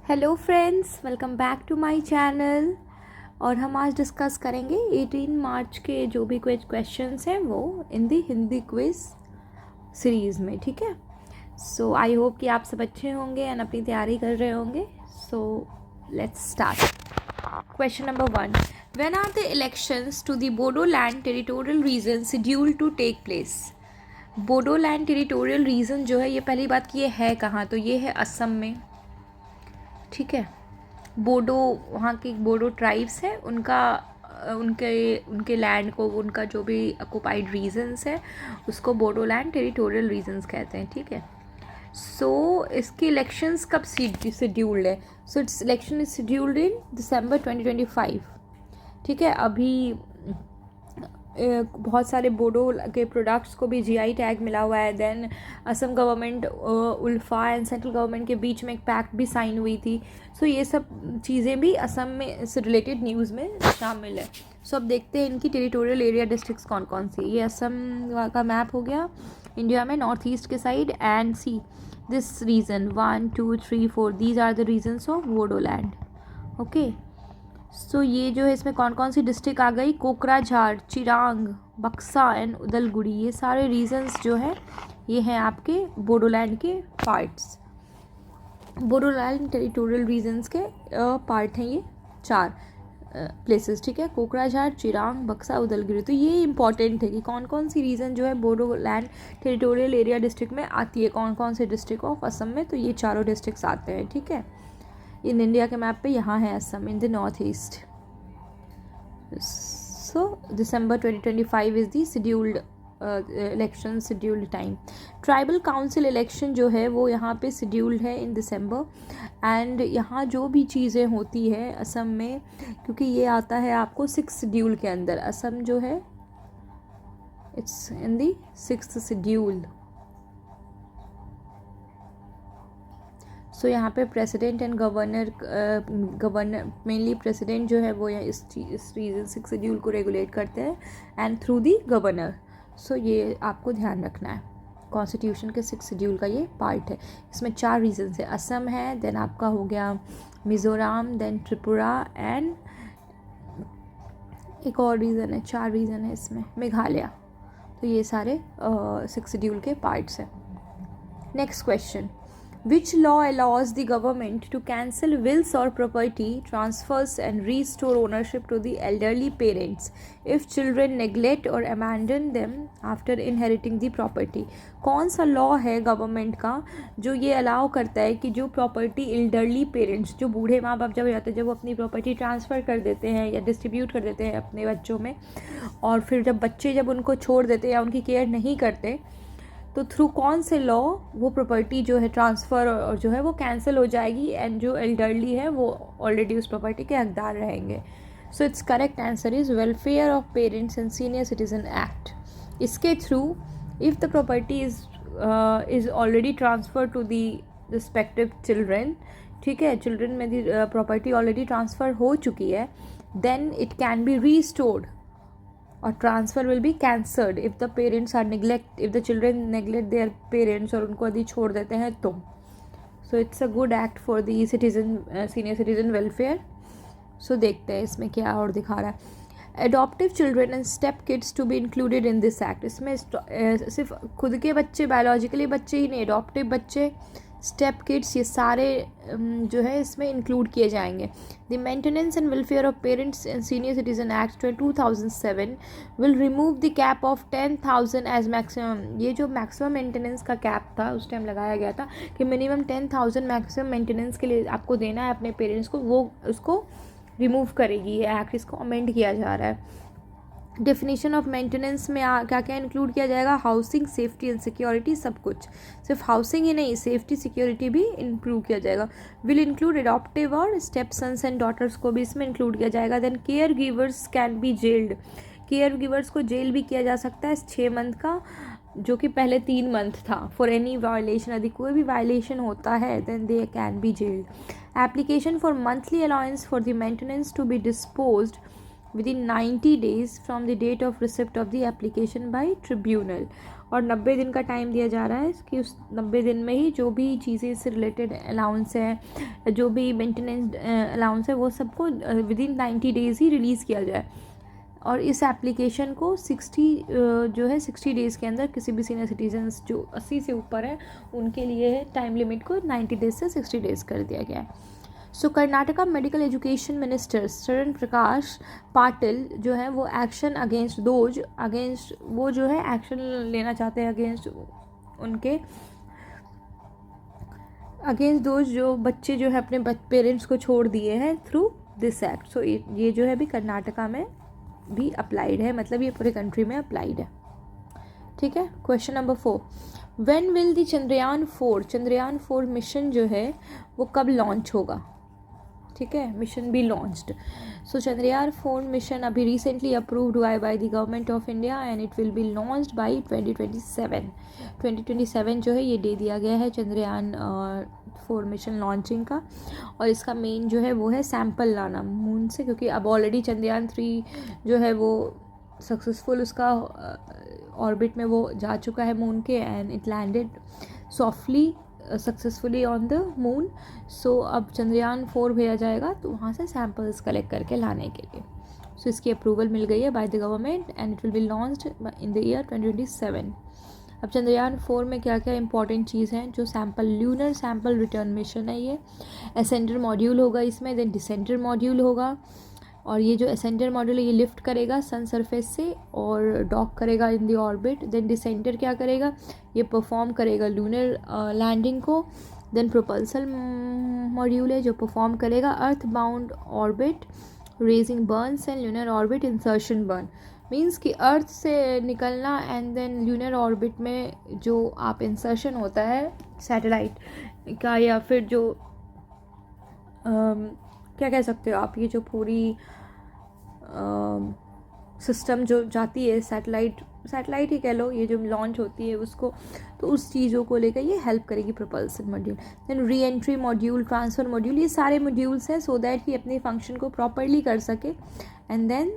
Hello friends, welcome back to my channel. और हम आज डिस्कस करेंगे 18 मार्च के जो भी क्वेश्चंस हैं वो इन दी हिंदी क्विज सीरीज़ में। ठीक है, सो आई होप कि आप सब अच्छे होंगे एंड अपनी तैयारी कर रहे होंगे। So let's start. Question number 1, when are the elections to the Bodoland territorial region scheduled to take place? Bodoland territorial region जो है, ये पहली बात कि ये है कहाँ, तो ये है असम में। ठीक है, बोडो, वहाँ की बोडो ट्राइब्स है, उनका उनके उनके लैंड को, उनका जो भी ऑक्युपाइड रीजन्स है उसको बोडोलैंड टेरिटोरियल रीजन्स कहते हैं। ठीक है, सो इसकी इलेक्शंस कब शेड्यूल्ड है? So it's election is scheduled in December 2025। ठीक है, अभी बहुत सारे बोडो के प्रोडक्ट्स को भी जीआई टैग मिला हुआ है। Then Assam government, ULFA and central government के बीच में एक पैक्ट भी साइन हुई थी। सो ये सब चीज़ें भी असम में से रिलेटेड न्यूज़ में शामिल है। सो अब देखते हैं इनकी टेरिटोरियल एरिया डिस्ट्रिक्ट्स कौन कौन सी। ये असम का मैप हो गया इंडिया में नॉर्थ ईस्ट के side. And see this region 1 2 3 4 these are the regions of Bodoland. Okay, so ये जो है इसमें कौन कौन सी डिस्ट्रिक्ट आ गई? कोकराझार, चिरांग, बक्सा एंड उदलगुड़ी। ये सारे रीजन्स जो है ये हैं आपके बोडोलैंड के पार्ट्स। बोडोलैंड टेरिटोरियल रीजन्स के पार्ट हैं ये 4 प्लेसेस। ठीक है, कोकराझार, चिरांग, बक्सा, उदलगुड़ी। तो ये इंपॉर्टेंट है कि कौन कौन सी रीजन जो है बोडोलैंड टेरिटोरियल एरिया डिस्ट्रिक्ट में आती है, कौन कौन से डिस्ट्रिक्ट ऑफ असम में। तो ये चारों डिस्ट्रिक्ट्स आते हैं। ठीक है, इन इंडिया के मैप पे यहाँ है Assam in the north east. So December 2025 is the scheduled election scheduled time. Tribal council election जो है वो यहाँ पे शेड्यूल्ड है इन दिसंबर। एंड यहाँ जो भी चीज़ें होती है असम में, क्योंकि ये आता है आपको 6 शेड्यूल के अंदर, असम जो है it's in the 6th schedule. सो यहाँ पे president and governor mainly president जो है वो इस रीजन 6 शेड्यूल को रेगुलेट करते हैं एंड थ्रू दी गवर्नर। सो ये आपको ध्यान रखना है, कॉन्स्टिट्यूशन के 6 शेड्यूल का ये पार्ट है। इसमें 4 रीजन है, असम है, देन आपका हो गया मिज़ोरम, देन त्रिपुरा एंड एक और रीज़न है, 4 रीज़न है इसमें, मेघालय। तो ये सारे 6 शेड्यूल के पार्ट्स हैं। Next question, which law allows the government to cancel wills or property transfers and restore ownership to the elderly parents if children neglect or abandon them after inheriting the property? कौन सा law है government का जो ये allow करता है कि जो प्रॉपर्टी एल्डरली पेरेंट्स, जो बूढ़े माँ बाप जब हो जाते हैं, जब वो अपनी प्रॉपर्टी ट्रांसफ़र कर देते हैं या डिस्ट्रीब्यूट कर देते हैं अपने बच्चों में, और फिर जब बच्चे जब उनको छोड़ देते हैं या उनकी केयर नहीं करते, तो थ्रू कौन से लॉ वो प्रॉपर्टी जो है ट्रांसफ़र और जो है वो कैंसिल हो जाएगी एंड जो एल्डरली है वो ऑलरेडी उस प्रॉपर्टी के हकदार रहेंगे? So its correct answer is welfare of parents and senior citizen act. इसके through if the property is already transfer to the respective children, ठीक है, चिल्ड्रेन में दी प्रॉपर्टी ऑलरेडी ट्रांसफ़र हो चुकी है, then it can be restored और transfer will be cancelled if the parents are neglect, if the children neglect their parents और उनको यदि छोड़ देते हैं तो। So it's a good act for the citizen, senior citizen welfare. So देखते हैं इसमें क्या और दिखा रहा है। Adoptive children and step kids to be included in this act. इसमें सिर्फ खुद के बच्चे, बायोलॉजिकली बच्चे ही नहीं, अडॉप्टिव बच्चे, स्टेप किड्स, ये सारे जो है इसमें इंक्लूड किए जाएंगे। The maintenance and welfare of parents and senior citizen act 2007 will remove the cap of 10,000 as maximum. ये जो मैक्सिमम मेंटेनेंस का कैप था उस टाइम लगाया गया था कि मिनिमम 10,000 मैक्सिमम मेंटेनेंस के लिए आपको देना है अपने पेरेंट्स को, वो उसको रिमूव करेगी ये एक्ट। इसको अमेंड किया जा रहा है। डेफिनेशन ऑफ मेंटेनेंस में क्या क्या इंक्लूड किया जाएगा? हाउसिंग, सेफ्टी एंड सिक्योरिटी, सब कुछ। सिर्फ हाउसिंग ही नहीं, सेफ्टी सिक्योरिटी भी इंक्लूड किया जाएगा। विल इंक्लूड एडॉप्टिव और स्टेप सन्स एंड डॉटर्स को भी इसमें इंक्लूड किया जाएगा। Then care givers can be jailed, care givers को जेल भी किया जा सकता है 6 मंथ का, जो कि पहले 3 मंथ था। फॉर एनी वायलेशन, यदि कोई भी वायलेशन होता है then they can be jailed. Application for monthly allowance for the maintenance to be disposed within 90 days from the date of receipt of the application by tribunal। और 90 दिन का time दिया जा रहा है कि उस 90 दिन में ही जो भी चीज़ें इससे रिलेटेड अलाउंस है, जो भी मेंटेनेंस अलाउंस है, वो सबको विदिन 90 डेज़ ही रिलीज़ किया जाए। और इस एप्लीकेशन को 60 डेज़ के अंदर किसी भी सीनियर सिटीजन्स जो 80 से ऊपर है उनके लिए टाइम लिमिट को 90 डेज से 60 डेज़ कर दिया गया है। सो कर्नाटका मेडिकल एजुकेशन मिनिस्टर शरण प्रकाश पाटिल जो है वो एक्शन अगेंस्ट वो जो है एक्शन लेना चाहते हैं अगेंस्ट दोज जो बच्चे जो है अपने पेरेंट्स को छोड़ दिए हैं थ्रू दिस एक्ट। सो ये जो है भी कर्नाटका में भी अप्लाइड है, मतलब ये पूरे कंट्री में अप्लाइड है। ठीक है। Question number 4, when will the Chandrayaan 4 mission जो है वो कब लॉन्च होगा? ठीक है, मिशन बी लॉन्च्ड। सो चंद्रयान 4 मिशन अभी रिसेंटली अप्रूव्ड हुआ है by the government of India and it will be launched by 2027 जो है ये दे दिया गया है चंद्रयान 4 मिशन लॉन्चिंग का। और इसका मेन जो है वो है सैंपल लाना मून से, क्योंकि अब ऑलरेडी चंद्रयान 3 जो है वो सक्सेसफुल उसका ऑर्बिट में वो जा चुका है मून के and it landed softly successfully on the moon. So अब चंद्रयान 4 भेजा जाएगा तो वहाँ से सैम्पल्स कलेक्ट करके लाने के लिए। सो इसकी अप्रूवल मिल गई है by the government and it will be launched in the year 2027। अब चंद्रयान 4 में क्या क्या इंपॉर्टेंट चीज़ हैं? जो ल्यूनर सैम्पल रिटर्न मिशन है, ये एसेंडर मॉड्यूल होगा इसमें, देन डिसेंडर मॉड्यूल होगा। और ये जो एसेंडर मॉड्यूल है ये लिफ्ट करेगा सन सरफेस से और डॉक करेगा in the orbit. Then descender क्या करेगा? ये परफॉर्म करेगा लूनर लैंडिंग को। देन प्रोपल्सल मॉड्यूल है जो परफॉर्म करेगा earth bound orbit raising burns and lunar orbit insertion burn. Means कि अर्थ से निकलना एंड देन लूनर ऑर्बिट में जो आप इंसर्शन होता है सैटेलाइट का, या फिर जो क्या कह सकते हो आप, ये जो पूरी सिस्टम जो जाती है सैटेलाइट ही कह लो, ये जो लॉन्च होती है उसको, तो उस चीज़ों को लेकर ये हेल्प करेगी propulsion module. Then re entry module, transfer module, ये सारे मॉड्यूल्स हैं सो दैट कि अपने फंक्शन को प्रॉपरली कर सके एंड देन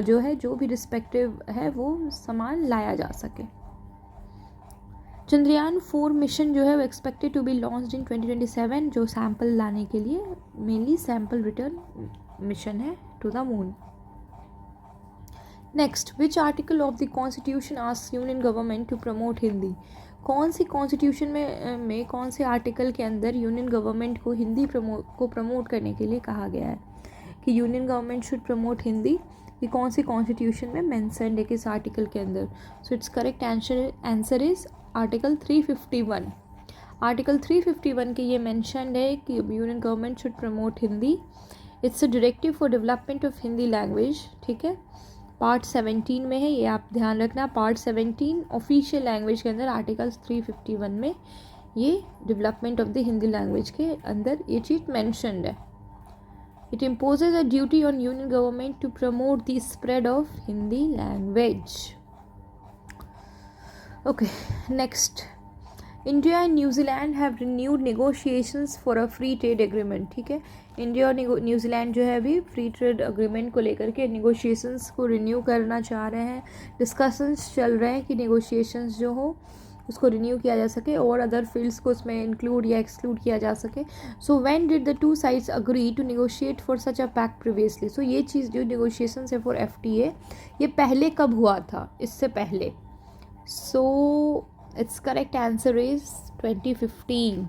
जो है जो भी रिस्पेक्टिव है वो सामान लाया जा सके। चंद्रयान 4 मिशन जो है वो expected to be launched in 2027, जो सैंपल लाने के लिए मेनली सैंपल रिटर्न मिशन है to the moon. Next, which article of the constitution asks union government to promote Hindi? कौन सी कॉन्स्टिट्यूशन में कौन से आर्टिकल के अंदर यूनियन गवर्नमेंट को हिंदी को प्रमोट करने के लिए कहा गया है कि union government should promote Hindi? ये कौन सी कॉन्स्टिट्यूशन में मेंशन है किस आर्टिकल के अंदर? सो its correct answer is article 351। Article 351 के ये मेंशनड है कि union government should promote Hindi. It's a directive for development of Hindi language. ठीक है, पार्ट 17 में है, ये आप ध्यान रखना। पार्ट 17 ऑफिशियल लैंग्वेज के अंदर आर्टिकल 351 में ये development of the Hindi language के अंदर ये चीज़ मेंशनड है। It imposes a duty on union government to promote the spread of Hindi language. Okay, next. India and New Zealand have renewed negotiations for a free trade agreement. ठीक है, India और New Zealand जो है अभी free trade agreement को लेकर के negotiations को रिन्यू करना चाह रहे हैं। डिस्कशंस चल रहे हैं कि नेगोशिएशंस जो हो उसको रिन्यू किया जा सके और अदर फील्ड्स को उसमें इंक्लूड या एक्सक्लूड किया जा सके। So when did the two sides agree to negotiate for such a pact previously? So ये चीज़ जो नेगोशिएशंस है फॉर FTA ये पहले कब हुआ था इससे पहले? सो its correct answer is 2015,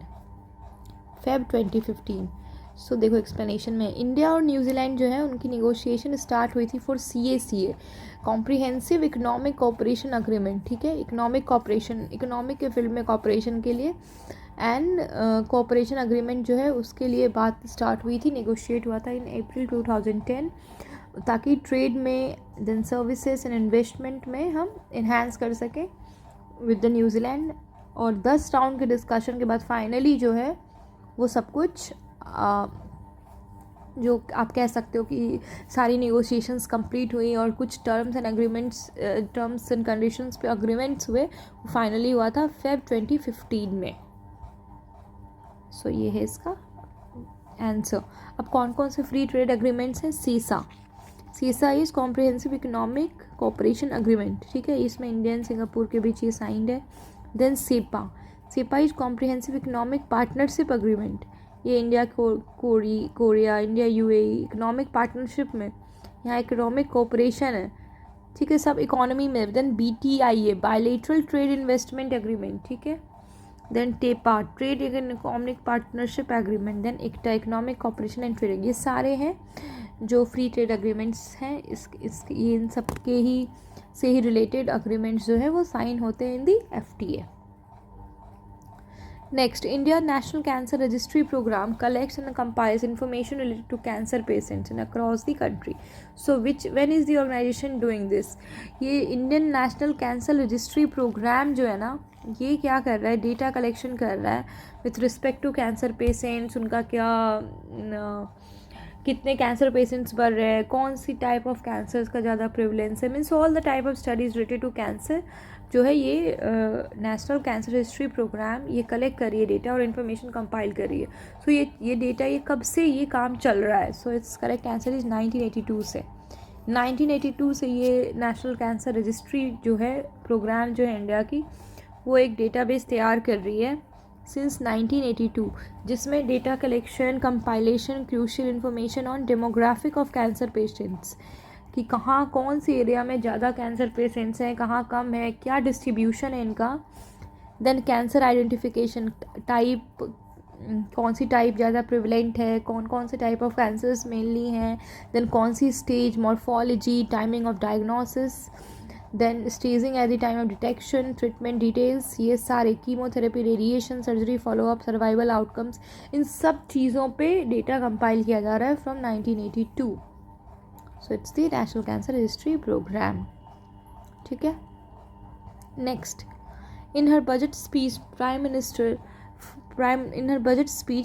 Feb 2015। सो देखो एक्सप्लेनेशन में इंडिया और न्यूजीलैंड जो है उनकी नेगोशिएशन स्टार्ट हुई थी for CACA, comprehensive economic cooperation agreement. ठीक है, इकोनॉमिक के फील्ड में कोऑपरेशन के लिए एंड कोऑपरेशन अग्रीमेंट जो है उसके लिए बात स्टार्ट हुई थी, नेगोशिएट हुआ था इन अप्रैल 2010, ताकि ट्रेड में देन सर्विसेज एंड इन्वेस्टमेंट में हम इन्हांस कर सकें विद द न्यूजीलैंड। और 10 राउंड के डिस्कशन के बाद फाइनली जो है वो सब कुछ जो आप कह सकते हो कि सारी नेगोशिएशंस कंप्लीट हुई और कुछ टर्म्स एंड कंडीशंस पे अग्रीमेंट्स हुए, फाइनली हुआ था Feb 2015 में। सो ये है इसका आंसर। अब कौन कौन से फ्री ट्रेड अग्रीमेंट्स हैं? CSI is comprehensive economic cooperation agreement, ठीक है, इसमें इंडिया एंड सिंगापुर के बीच ये साइंड है. Then CEPA is comprehensive economic partnership agreement, ये India Korea, India UAE economic partnership में, यहाँ इकोनॉमिक कोऑपरेशन है, ठीक है, सब इकोनॉमी में. Then BTIA bilateral trade investment agreement, ठीक है. Then TEPA trade economic partnership agreement. Then ECTA economic cooperation and trading. ये सारे हैं जो फ्री ट्रेड अग्रीमेंट्स हैं. ये इन सब के ही से ही रिलेटेड अग्रीमेंट्स जो है वो साइन होते हैं इन दी FTA. Next, India National Cancer Registry Program collects and compiles information related to cancer patients and across the country. So, when is the organization doing this? ये Indian National Cancer Registry Program जो है ना, ये क्या कर रहा है, data collection कर रहा है with respect to cancer patients, उनका क्या कितने कैंसर पेशेंट्स बढ़ रहे हैं, कौन सी टाइप ऑफ कैंसर्स का ज़्यादा प्रिवलेंस है, means all the type of studies related to cancer जो है ये नेशनल कैंसर हिस्ट्री प्रोग्राम ये कलेक्ट कर रही है डेटा और इन्फॉर्मेशन कंपाइल कर रही है. सो ये डेटा ये कब से ये काम चल रहा है? So its correct answer is 1982 से. 1982 से ये नेशनल कैंसर रजिस्ट्री जो है प्रोग्राम जो है इंडिया की, वो एक डेटाबेस तैयार कर रही है सिंस 1982, जिसमें data collection, compilation, crucial information on demographic of cancer patients, कि कहाँ कौन सी एरिया में ज़्यादा कैंसर पेशेंट्स हैं, कहाँ कम है, क्या डिस्ट्रीब्यूशन है इनका. देन कैंसर आइडेंटिफिकेशन टाइप, कौन सी टाइप ज़्यादा प्रिवलेंट है, कौन कौन से टाइप ऑफ कैंसर्स मेनली हैं. देन कौन सी stage, morphology, timing of diagnosis, then staging at the time of detection, treatment details, ये सारे chemotherapy, radiation, surgery, follow up, survival outcomes, इन सब चीज़ों पे डेटा कंपाइल किया जा रहा है from 1982. So it's the national cancer registry program, ठीक है. Next, in her budget speech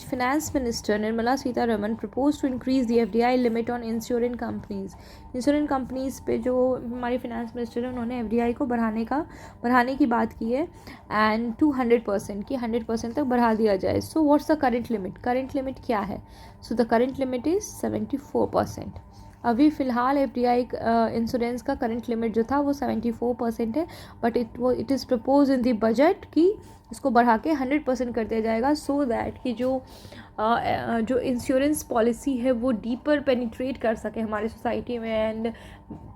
finance minister Nirmala Sitharaman propose to increase the FDI limit on insurance companies पे जो हमारी फाइनेंस मिनिस्टर है उन्होंने FDI को बढ़ाने की बात की है, एंड टू 100% की 100% तक बढ़ा दिया जाए. So what's the current limit क्या है? So the current limit is 74%. अभी फ़िलहाल FDI इंश्योरेंस का करंट लिमिट जो था वो 74% है, but it is propose in the budget कि इसको बढ़ा के 100% कर दिया जाएगा, सो दैट कि जो इंश्योरेंस पॉलिसी है वो डीपर पेनिट्रेट कर सके हमारी सोसाइटी में. एंड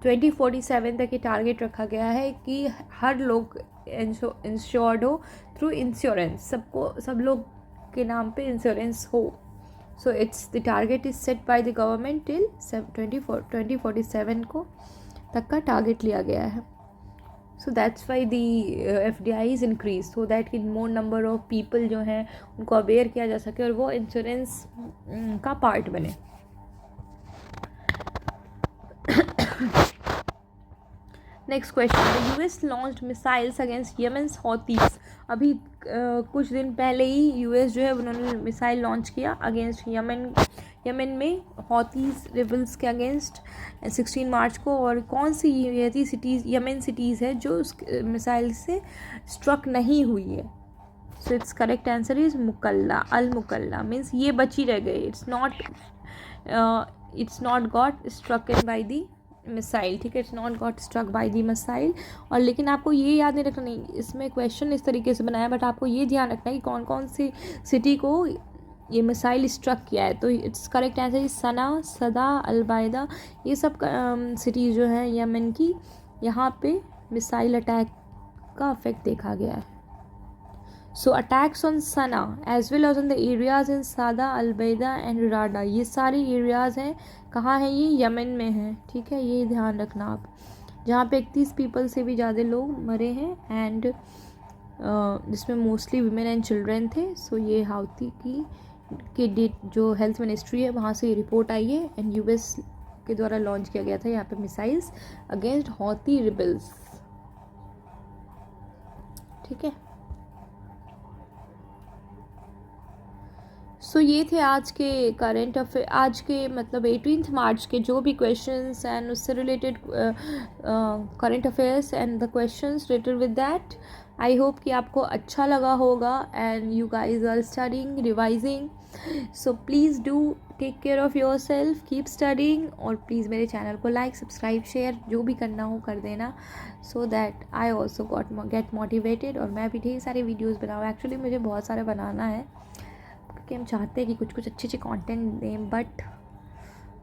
2047 तक ये टारगेट रखा गया है कि हर लोग इंश्योर्ड हो थ्रू इंश्योरेंस, सब लोग के नाम पे इंश्योरेंस हो. So the target is set by the government till 2047 को तक का टारगेट लिया गया है. So that's why the FDI is increased, so that कि more number of people जो हैं उनको अवेयर किया जा सके और वो इंश्योरेंस का पार्ट बने. Next question, the US launched missiles against Yemen's Houthis. अभी कुछ दिन पहले ही US जो है उन्होंने मिसाइल लॉन्च किया अगेंस्ट यमन में हौतीस रिबल्स के अगेंस्ट 16 मार्च को. और कौन सी यमन सिटीज़ है जो उस मिसाइल से स्ट्रक नहीं हुई है? So its correct answer is Al Mukalla, means ये बची रह गई. It's not got strucken by the missile, ठीक है, it's not got struck by the missile. और लेकिन आपको ये याद नहीं रखना, नहीं इसमें क्वेश्चन इस तरीके से बनाया, बट आपको ये ध्यान रखना है कि कौन कौन सी सिटी को ये मिसाइल स्ट्रक किया है. तो इट्स करेक्ट आंसर इज सना, सदा, अलबायदा, ये सब सिटीज़ जो हैं यमन की, यहाँ पे मिसाइल अटैक का इफेक्ट देखा गया है. So attacks on Sanaa as well as on the areas in Saada, Al Bayda and राडा, ये सारे एरियाज़ हैं, कहाँ हैं ये? यमन में हैं, ठीक है, ये ध्यान रखना आप. जहाँ पे 31 पीपल से भी ज़्यादा लोग मरे हैं, एंड जिसमें मोस्टली वीमेन एंड चिल्ड्रन थे. सो ये हाउती की डेट जो हेल्थ मिनिस्ट्री है वहाँ से ये रिपोर्ट आई है, एंड US के द्वारा लॉन्च किया गया था यहाँ पे मिसाइल्स अगेंस्ट हौती रिबल्स, ठीक है. सो ये थे आज के करंट अफेयर, आज के मतलब 18 मार्च के जो भी क्वेश्चंस एंड उससे related current affairs and the questions related with that. I hope कि आपको अच्छा लगा होगा and you guys are studying, revising. So please do take care of yourself, keep studying, और प्लीज़ मेरे चैनल को like, subscribe, share जो भी करना हो कर देना, so that I also get motivated और मैं भी ढेर सारे वीडियोज़ बनाऊँ। एक्चुअली मुझे बहुत सारे बनाना है क्योंकि हम चाहते हैं कि कुछ कुछ अच्छे अच्छे कंटेंट दें, बट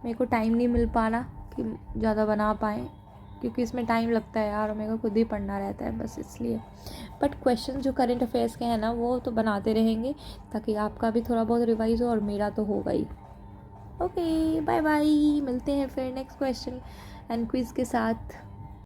मेरे को टाइम नहीं मिल पा रहा कि ज़्यादा बना पाएँ, क्योंकि इसमें टाइम लगता है यार और मेरे को खुद ही पढ़ना रहता है बस इसलिए। बट क्वेश्चन जो करंट अफेयर्स के हैं ना वो तो बनाते रहेंगे ताकि आपका भी थोड़ा बहुत रिवाइज हो और मेरा तो होगा ही। ओके बाय बाय, मिलते हैं फिर नेक्स्ट क्वेश्चन एंड क्विज़ के साथ।